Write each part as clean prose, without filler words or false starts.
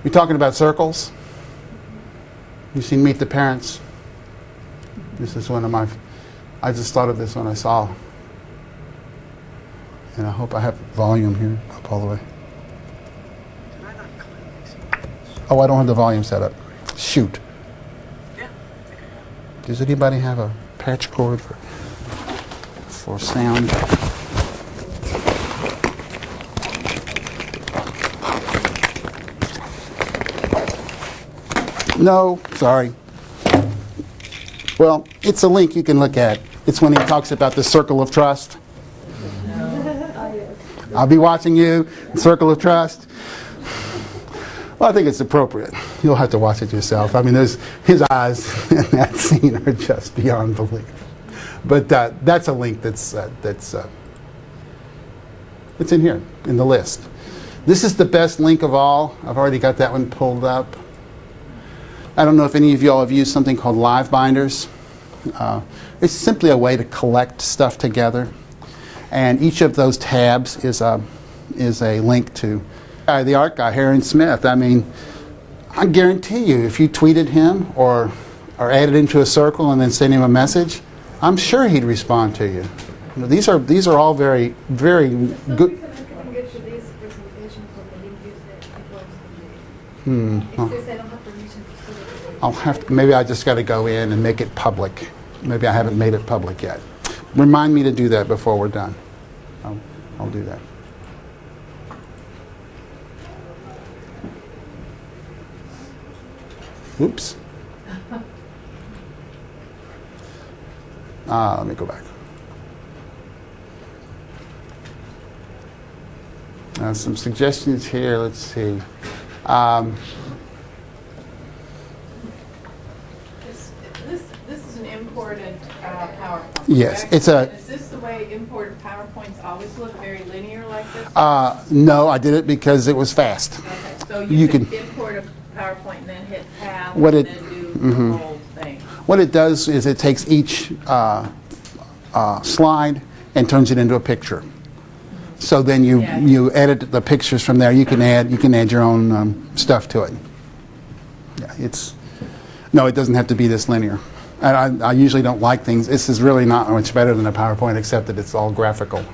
You're talking about circles? You seen Meet the Parents? This is one of my, I just thought of this when I saw, and I hope I have volume here up all the way. Oh, I don't have the volume set up. Shoot. Does anybody have a patch cord for sound? No, sorry. Well, it's a link you can look at. It's when he talks about the circle of trust. I'll be watching you, circle of trust. Well, I think it's appropriate. You'll have to watch it yourself. I mean, his eyes in that scene are just beyond belief. But that's a link that's in here, in the list. This is the best link of all. I've already got that one pulled up. I don't know if any of y'all have used something called Live Binders. It's simply a way to collect stuff together. And each of those tabs is a link to the art guy, Harry Smith. I mean, I guarantee you, if you tweeted him or added into a circle and then sent him a message, I'm sure he'd respond to you. You know, these are all very, very good. I'll have to, maybe I just got to go in and make it public. Maybe I haven't made it public yet. Remind me to do that before we're done. I'll do that. Oops. Let me go back. Some suggestions here. Let's see. This is an imported PowerPoint. Yes, correct? it's a. Is this the way imported PowerPoints always look, very linear like this? No, I did it because it was fast. Okay, so you can import a PowerPoint and then hit Tab and then do the whole thing. What it does is it takes each slide and turns it into a picture. So then you edit the pictures from there. You can add your own stuff to it. Yeah, it doesn't have to be this linear. And I usually don't like things. This is really not much better than a PowerPoint, except that it's all graphical.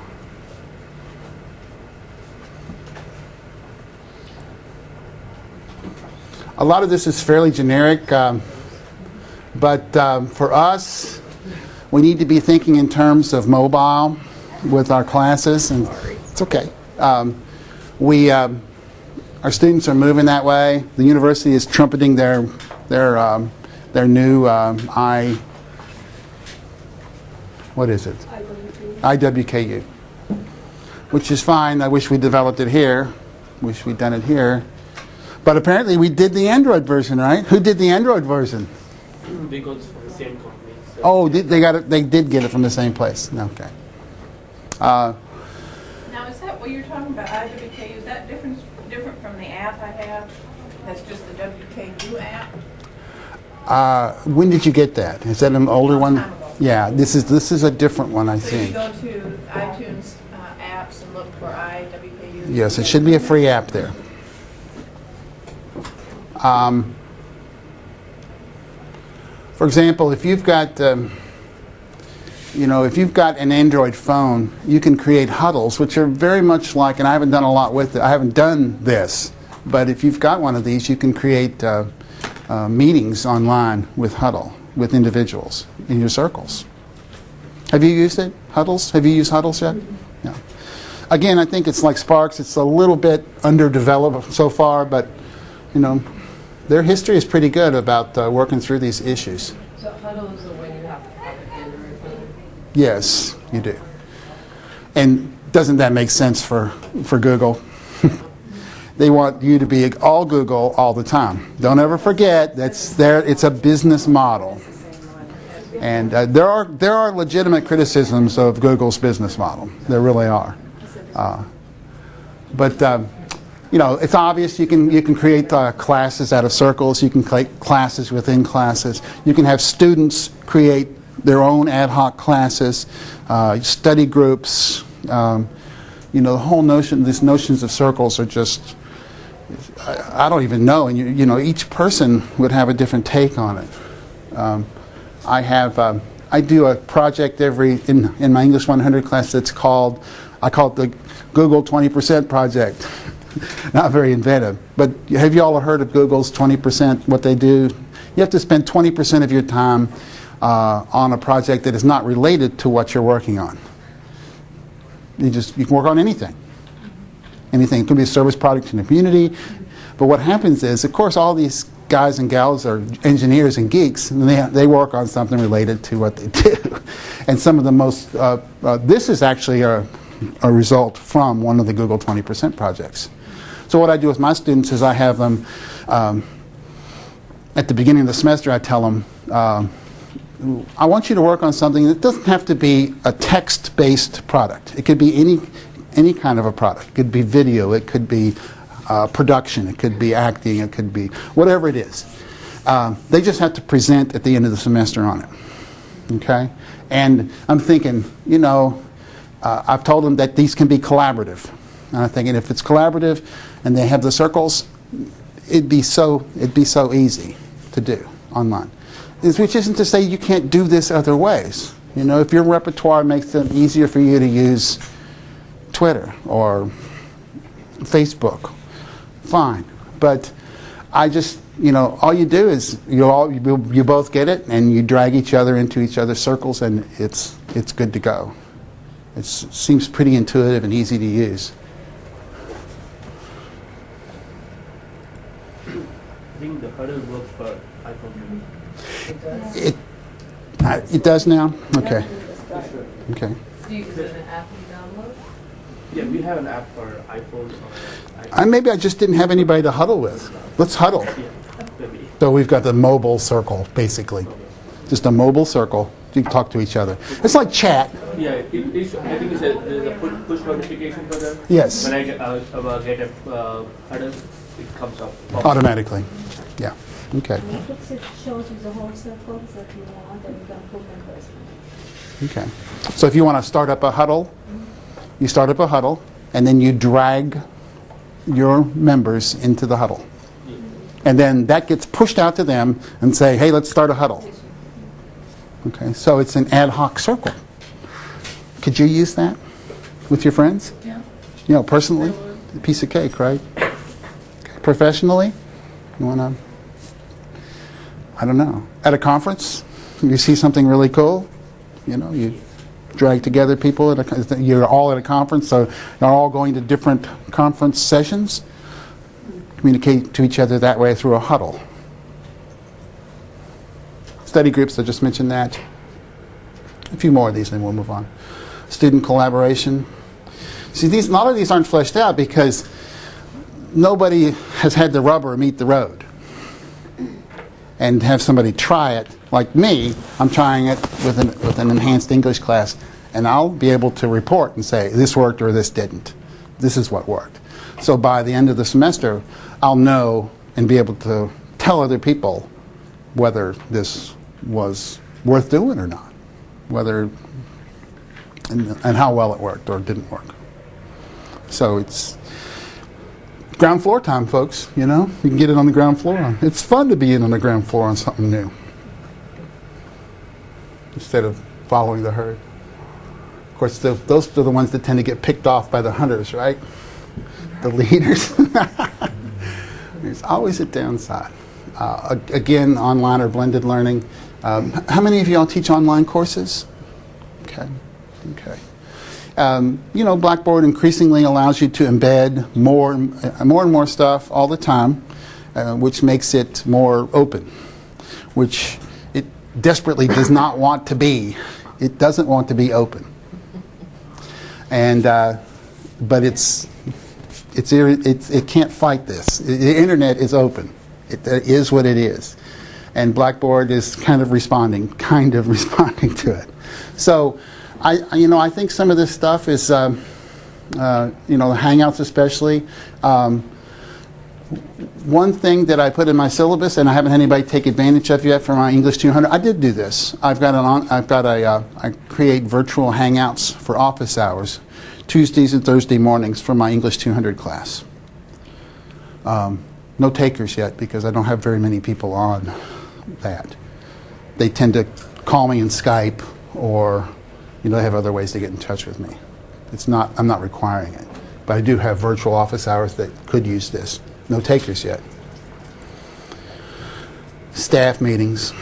A lot of this is fairly generic, but for us, we need to be thinking in terms of mobile with our classes, and it's okay. Our students are moving that way. The university is trumpeting their new what is it? IWKU, which is fine. I wish we developed it here. Wish we'd done it here. But apparently we did the Android version, right? Who did the Android version? Because from the same company. So. Oh, they got it. They did get it from the same place. Okay. Now, is that what you're talking about, IWKU? Is that different from the app I have? That's just the WKU app? When did you get that? Is that an older one? Time ago. Yeah, this is a different one, I So think. you go to iTunes apps and look for IWKU? Yes, it should be a free app there. For example, if you've got if you've got an Android phone, you can create huddles, which are very much like, and I haven't done a lot with it. I haven't done this, but if you've got one of these, you can create meetings online with Huddle, with individuals in your circles. Have you used it, Huddles? Have you used Huddles yet? No. Again, I think it's like Sparks. It's a little bit underdeveloped so far, but their history is pretty good about working through these issues. So Huddle is the one you have to have an Android phone? Yes, you do. And doesn't that make sense for Google? They want you to be all Google all the time. Don't ever forget it's a business model. And there are legitimate criticisms of Google's business model. There really are. But it's obvious you can create classes out of circles. You can create classes within classes. You can have students create their own ad hoc classes, study groups. The whole notions of circles are just, I don't even know, and you know, each person would have a different take on it. I do a project in my English 100 class that's I call it the Google 20% project. Not very inventive, but have you all heard of Google's 20%, what they do? You have to spend 20% of your time on a project that is not related to what you're working on. You can work on anything. Anything. It could be a service product in the community. But what happens is, of course, all these guys and gals are engineers and geeks, and they work on something related to what they do. And some of the most, this is actually a result from one of the Google 20% projects. So what I do with my students is I have them, at the beginning of the semester, I tell them, I want you to work on something that doesn't have to be a text-based product. It could be any kind of a product. It could be video, it could be production, it could be acting, it could be whatever it is. They just have to present at the end of the semester on it. Okay? And I'm thinking, you know, I've told them that these can be collaborative. And I'm thinking if it's collaborative and they have the circles, it'd be so easy to do online. Which isn't to say you can't do this other ways. You know, if your repertoire makes it easier for you to use Twitter or Facebook, fine. But I just, you know, all you do is you both get it and you drag each other into each other's circles, and it's good to go. It seems pretty intuitive and easy to use. I think the Huddle works for iPhone. It does now? Okay. Okay. Do you use an app you download? Yeah, we have an app for iPhone or iPhone. Maybe I just didn't have anybody to huddle with. Let's huddle. Yeah, maybe. So we've got the mobile circle, basically. Just a mobile circle. You can talk to each other. It's like chat. Yeah, I think there's a push notification for them. Yes. When I get a Huddle, it comes up. Automatically. Yeah. Okay. Matrix, it shows you the whole circle that you want, and you can put members. Okay. So if you want to start up a huddle, you start up a huddle, and then you drag your members into the huddle. And then that gets pushed out to them and say, hey, let's start a huddle. Okay, so it's an ad hoc circle. Could you use that with your friends? Yeah. You know, personally? A piece of cake, right? Okay. Professionally? You want to, I don't know, at a conference, you see something really cool, you know, you drag together people, you're all at a conference, so you're all going to different conference sessions, communicate to each other that way through a huddle. Study groups, I just mentioned that. A few more of these, then we'll move on. Student collaboration. See, a lot of these aren't fleshed out because nobody has had the rubber meet the road and have somebody try it. Like me, I'm trying it with an enhanced English class, and I'll be able to report and say, this worked or this didn't. This is what worked. So by the end of the semester, I'll know and be able to tell other people whether this was worth doing or not, whether and how well it worked or didn't work. So it's ground floor time, folks. You know, you can get it on the ground floor. It's fun to be in on the ground floor on something new instead of following the herd. Of course, those are the ones that tend to get picked off by the hunters, right? The leaders. There's always a downside. Again, online or blended learning. How many of y'all teach online courses? Okay. Okay. You know, Blackboard increasingly allows you to embed more and more stuff all the time, which makes it more open, which it desperately does not want to be. It doesn't want to be open. And but it can't fight this. The internet is open. It is what it is, and Blackboard is kind of responding to it. So, I think some of this stuff is, the Hangouts especially. One thing that I put in my syllabus, and I haven't had anybody take advantage of yet for my English 200. I did do this. I create virtual Hangouts for office hours, Tuesdays and Thursday mornings for my English 200 class. No takers yet because I don't have very many people on that. They tend to call me in Skype or they have other ways to get in touch with me. I'm not requiring it. But I do have virtual office hours that could use this. No takers yet. Staff meetings.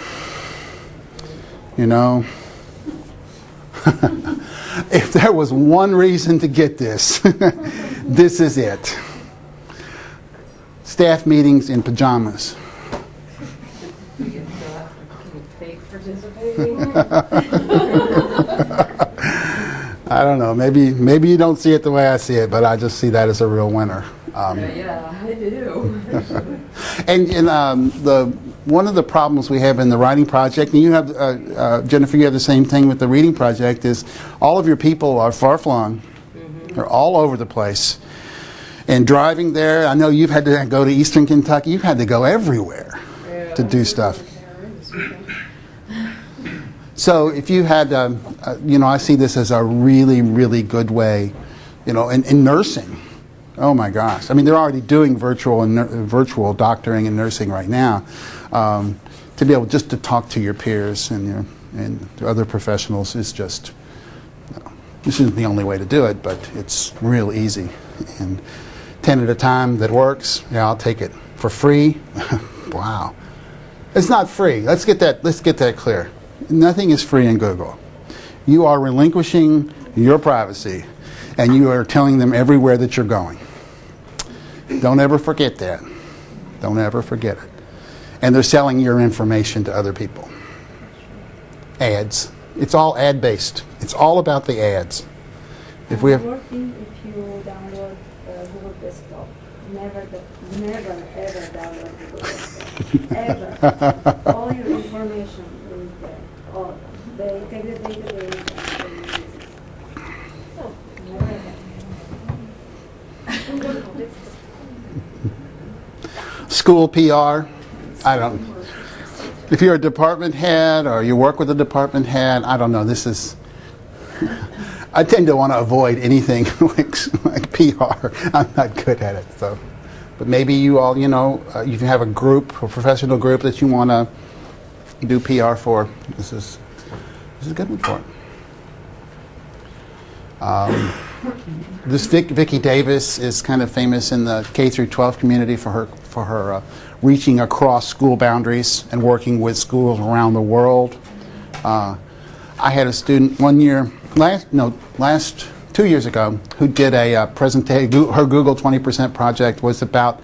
If there was one reason to get this, this is it. Staff meetings in pajamas. Fake participating. I don't know. Maybe you don't see it the way I see it, but I just see that as a real winner. Yeah, I do. And one of the problems we have in the writing project, and you have, Jennifer, you have the same thing with the reading project, is all of your people are far-flung. Mm-hmm. They're all over the place. And driving there, I know you've had to go to Eastern Kentucky. You've had to go everywhere to do stuff. So if you had, I see this as a really, really good way, in nursing. Oh my gosh! I mean, they're already doing virtual doctoring and nursing right now. To be able just to talk to your peers and to other professionals is just. This isn't the only way to do it, but it's real easy. And 10 at a time that works. Yeah, I'll take it for free. Wow, it's not free. Let's get that clear. Nothing is free in Google. You are relinquishing your privacy, and you are telling them everywhere that you're going. Don't ever forget that. Don't ever forget it. And they're selling your information to other people. Ads. It's all ad-based. It's all about the ads. If we have working if you download Google Desktop. Never ever download Google Desktop. Ever. All your information is there. All. They take the database and they use it. Oh, never. school PR, I don't. If you're a department head or you work with a department head, I don't know. This is. I tend to want to avoid anything like PR. I'm not good at it. So, but maybe you all, you can have a group, a professional group that you want to do PR for. This is a good one for it. This Vicki Davis is kind of famous in the K through 12 community for her reaching across school boundaries and working with schools around the world. I had a student last 2 years ago who did a presentation. Her Google 20% project was about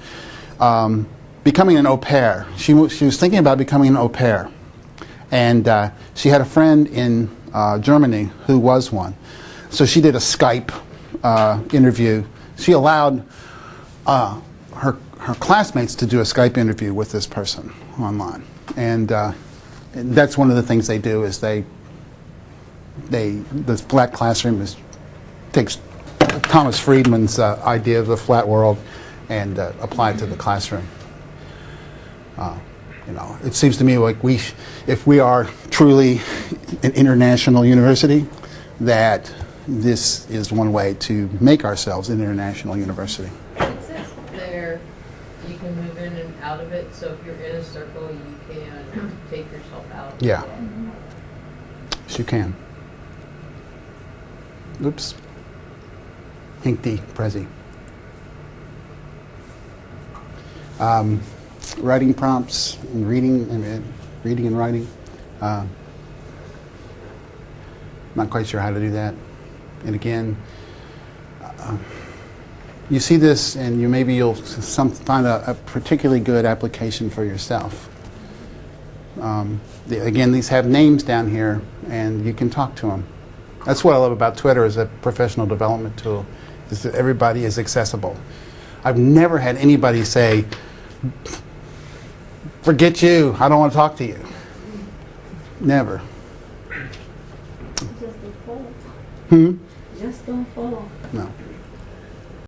becoming an au pair. She was thinking about becoming an au pair, and she had a friend in Germany who was one. So she did a Skype interview. She allowed her classmates to do a Skype interview with this person online, and that's one of the things they do is the flat classroom takes Thomas Friedman's idea of the flat world and apply it to the classroom. It seems to me like if we are truly an international university, that this is one way to make ourselves an international university. It says there you can move in and out of it, so if you're in a circle, you can take yourself out. Yeah. Yes, you can. Oops. Hinkty, Prezi. Writing prompts and reading and writing. Not quite sure how to do that. And again, you see this, and you'll find a particularly good application for yourself. Again, these have names down here, and you can talk to them. That's what I love about Twitter as a professional development tool, is that everybody is accessible. I've never had anybody say, "Forget you, I don't want to talk to you." Never. Just don't follow. Hmm? Just don't follow. No.